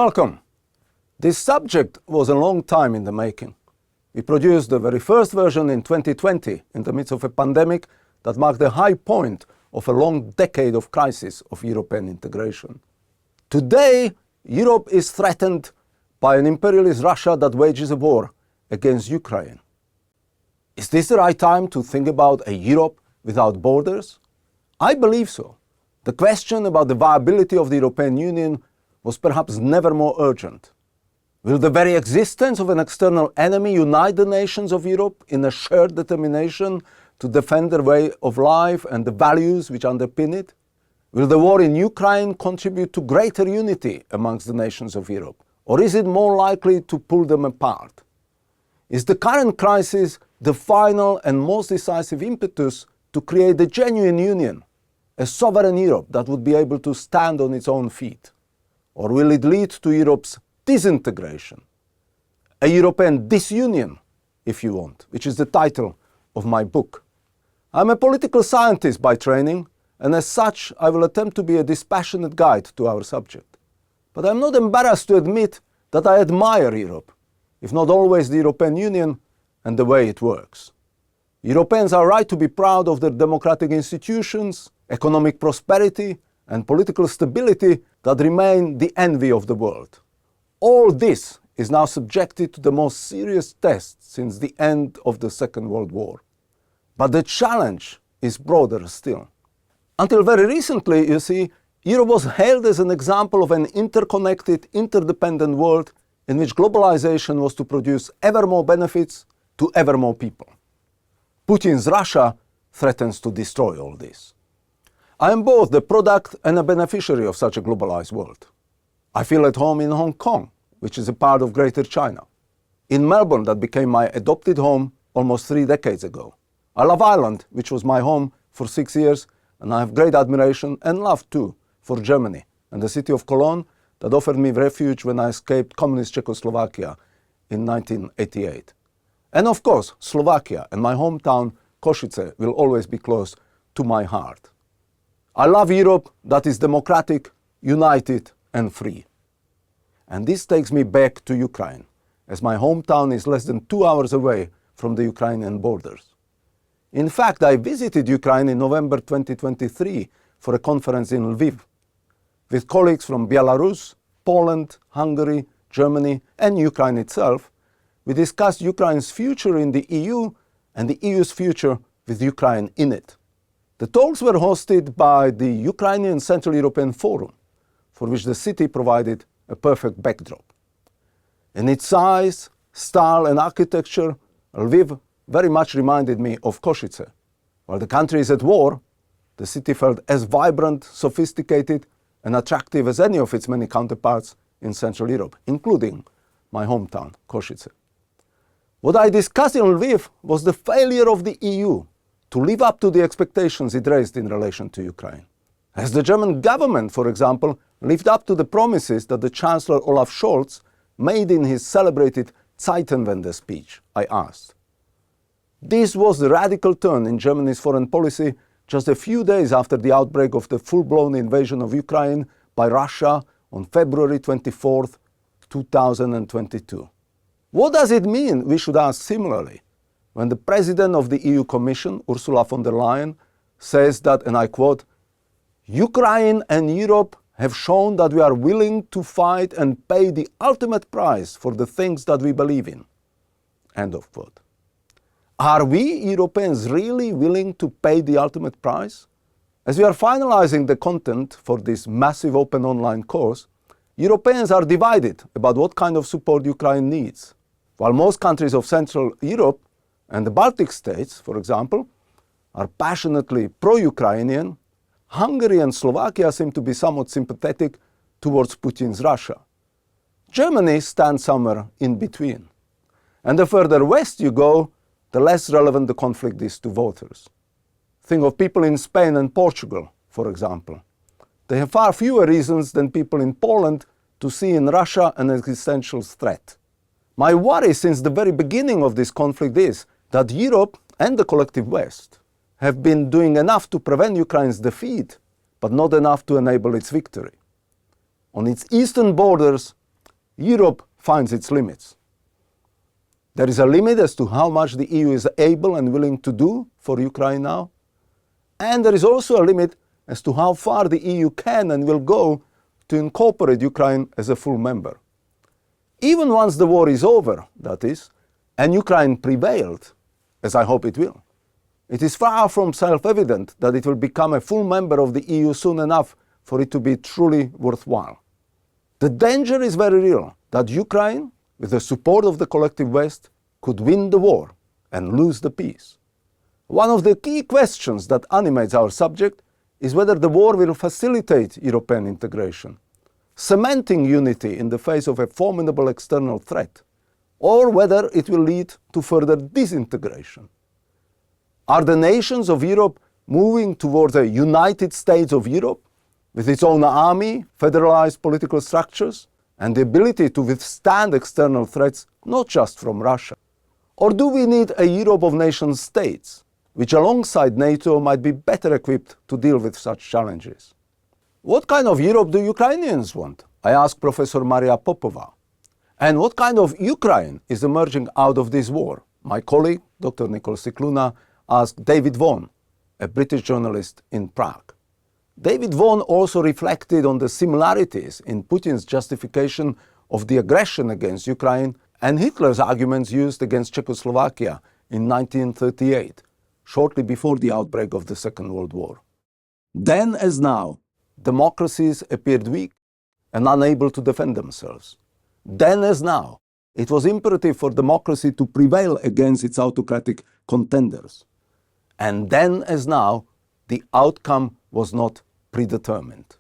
Welcome. This subject was a long time in the making. We produced the very first version in 2020 in the midst of a pandemic that marked the high point of a long decade of crisis of European integration. Today, Europe is threatened by an imperialist Russia that wages a war against Ukraine. Is this the right time to think about a Europe without borders? I believe so. The question about the viability of the European Union was perhaps never more urgent. Will the very existence of an external enemy unite the nations of Europe in a shared determination to defend their way of life and the values which underpin it? Will the war in Ukraine contribute to greater unity amongst the nations of Europe? Or is it more likely to pull them apart? Is the current crisis the final and most decisive impetus to create a genuine union, a sovereign Europe that would be able to stand on its own feet? Or will it lead to Europe's disintegration? A European disunion, if you want, which is the title of my book. I'm a political scientist by training, and as such, I will attempt to be a dispassionate guide to our subject. But I'm not embarrassed to admit that I admire Europe, if not always the European Union and the way it works. Europeans are right to be proud of their democratic institutions, economic prosperity, and political stability that remain the envy of the world. All this is now subjected to the most serious test since the end of the Second World War. But the challenge is broader still. Until very recently, you see, Europe was hailed as an example of an interconnected, interdependent world in which globalization was to produce ever more benefits to ever more people. Putin's Russia threatens to destroy all this. I am both the product and a beneficiary of such a globalized world. I feel at home in Hong Kong, which is a part of Greater China. In Melbourne, that became my adopted home almost 3 decades ago. I love Ireland, which was my home for 6 years, and I have great admiration and love too for Germany and the city of Cologne that offered me refuge when I escaped communist Czechoslovakia in 1988. And of course, Slovakia and my hometown, Košice, will always be close to my heart. I love Europe that is democratic, united, and free. And this takes me back to Ukraine, as my hometown is less than 2 hours away from the Ukrainian borders. In fact, I visited Ukraine in November 2023 for a conference in Lviv. With colleagues from Belarus, Poland, Hungary, Germany, and Ukraine itself, we discussed Ukraine's future in the EU and the EU's future with Ukraine in it. The talks were hosted by the Ukrainian Central European Forum, for which the city provided a perfect backdrop. In its size, style, and architecture, Lviv very much reminded me of Košice. While the country is at war, the city felt as vibrant, sophisticated, and attractive as any of its many counterparts in Central Europe, including my hometown, Košice. What I discussed in Lviv was the failure of the EU to live up to the expectations it raised in relation to Ukraine. Has the German government, for example, lived up to the promises that the Chancellor Olaf Scholz made in his celebrated Zeitenwende speech, I asked. This was the radical turn in Germany's foreign policy just a few days after the outbreak of the full-blown invasion of Ukraine by Russia on February 24, 2022. What does it mean, we should ask similarly, when the President of the EU Commission, Ursula von der Leyen, says that, and I quote, "Ukraine and Europe have shown that we are willing to fight and pay the ultimate price for the things that we believe in." End of quote. Are we Europeans really willing to pay the ultimate price? As we are finalizing the content for this massive open online course, Europeans are divided about what kind of support Ukraine needs. While most countries of Central Europe and the Baltic states, for example, are passionately pro-Ukrainian, Hungary and Slovakia seem to be somewhat sympathetic towards Putin's Russia. Germany stands somewhere in between. And the further west you go, the less relevant the conflict is to voters. Think of people in Spain and Portugal, for example. They have far fewer reasons than people in Poland to see in Russia an existential threat. My worry since the very beginning of this conflict is that Europe and the collective West have been doing enough to prevent Ukraine's defeat, but not enough to enable its victory. On its eastern borders, Europe finds its limits. There is a limit as to how much the EU is able and willing to do for Ukraine now. And there is also a limit as to how far the EU can and will go to incorporate Ukraine as a full member. Even once the war is over, that is, and Ukraine prevailed, as I hope it will, it is far from self-evident that it will become a full member of the EU soon enough for it to be truly worthwhile. The danger is very real that Ukraine, with the support of the collective West, could win the war and lose the peace. One of the key questions that animates our subject is whether the war will facilitate European integration, cementing unity in the face of a formidable external threat, or whether it will lead to further disintegration. Are the nations of Europe moving towards a United States of Europe, with its own army, federalized political structures, and the ability to withstand external threats, not just from Russia? Or do we need a Europe of nation-states, which alongside NATO might be better equipped to deal with such challenges? What kind of Europe do Ukrainians want? I asked Professor Maria Popova. And what kind of Ukraine is emerging out of this war? My colleague, Dr. Nicole Cicluna, asked David Vaughan, a British journalist in Prague. David Vaughan also reflected on the similarities in Putin's justification of the aggression against Ukraine and Hitler's arguments used against Czechoslovakia in 1938, shortly before the outbreak of the Second World War. Then as now, democracies appeared weak and unable to defend themselves. Then as now, it was imperative for democracy to prevail against its autocratic contenders. And then as now, the outcome was not predetermined.